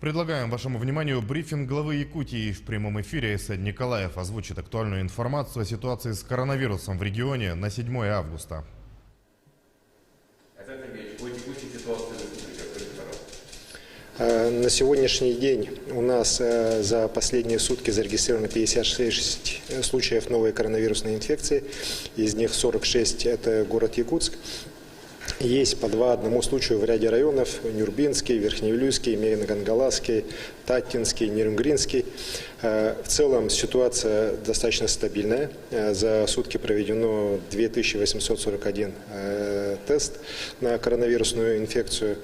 Предлагаем вашему вниманию брифинг главы Якутии. В прямом эфире Айсен Николаев озвучит актуальную информацию о ситуации с коронавирусом в регионе на 7 августа. На сегодняшний день у нас за последние сутки зарегистрировано 56 случаев новой коронавирусной инфекции. Из них 46 – это город Якутск. Есть по одному случаю в ряде районов: Нюрбинский, Верхневилюйский, Мейно-Гангаласский, Таттинский, Нерюнгринский. В целом ситуация достаточно стабильная. За сутки проведено 2841 тест на коронавирусную инфекцию.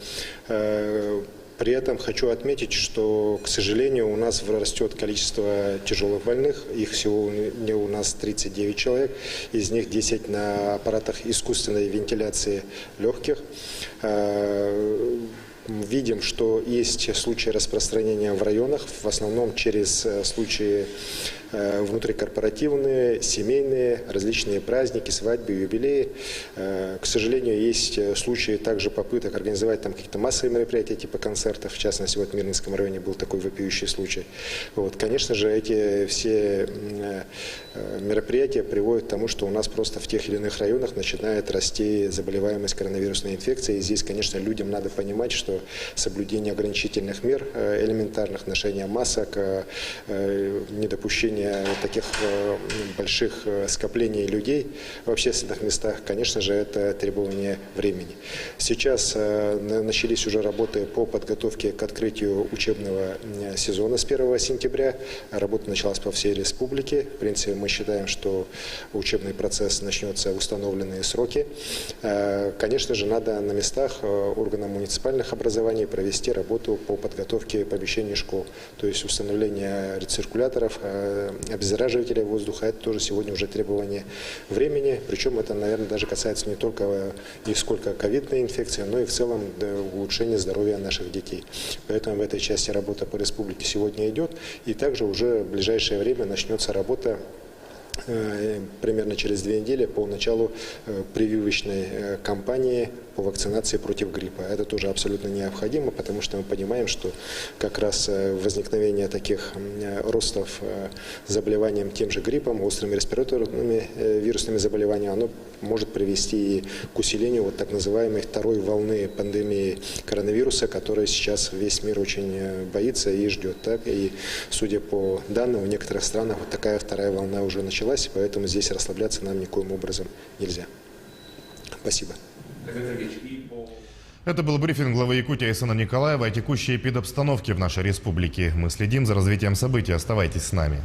При этом хочу отметить, что, к сожалению, у нас растет количество тяжелых больных. Их сегодня у нас 39 человек. Из них 10 на аппаратах искусственной вентиляции легких. Видим, что есть случаи распространения в районах, в основном через случаи внутрикорпоративные, семейные, различные праздники, свадьбы, юбилеи. К сожалению, есть случаи также попыток организовать там какие-то массовые мероприятия типа концертов. В частности, в Мирнинском районе был такой вопиющий случай. Конечно же, эти все мероприятия приводят к тому, что у нас просто в тех или иных районах начинает расти заболеваемость коронавирусной инфекцией. И здесь, конечно, людям надо понимать, что соблюдение ограничительных мер элементарных, ношение масок, недопущение таких больших скоплений людей в общественных местах, конечно же, это требование времени. Сейчас начались уже работы по подготовке к открытию учебного сезона с 1 сентября. Работа началась по всей республике. В принципе, мы считаем, что учебный процесс начнется в установленные сроки. Конечно же, надо на местах органам муниципальных образований провести работу по подготовке помещений школ, то есть установление рециркуляторов, обеззараживателей воздуха. Это тоже сегодня уже требование времени. Причем это, наверное, даже касается не только и сколько ковидной инфекции, но и в целом улучшения здоровья наших детей. Поэтому в этой части работа по республике сегодня идет. И также уже в ближайшее время начнется работа примерно через 2 недели по началу прививочной кампании по вакцинации против гриппа. Это тоже абсолютно необходимо, потому что мы понимаем, что как раз возникновение таких ростов заболеванием тем же гриппом, острыми респираторными вирусными заболеваниями, оно может привести и к усилению вот так называемой второй волны пандемии коронавируса, которой сейчас весь мир очень боится и ждет. Так? И судя по данным, в некоторых странах вот такая вторая волна уже началась, поэтому здесь расслабляться нам никоим образом нельзя. Спасибо. Это был брифинг главы Якутии Айсена Николаева о текущей эпидобстановке в нашей республике. Мы следим за развитием событий. Оставайтесь с нами.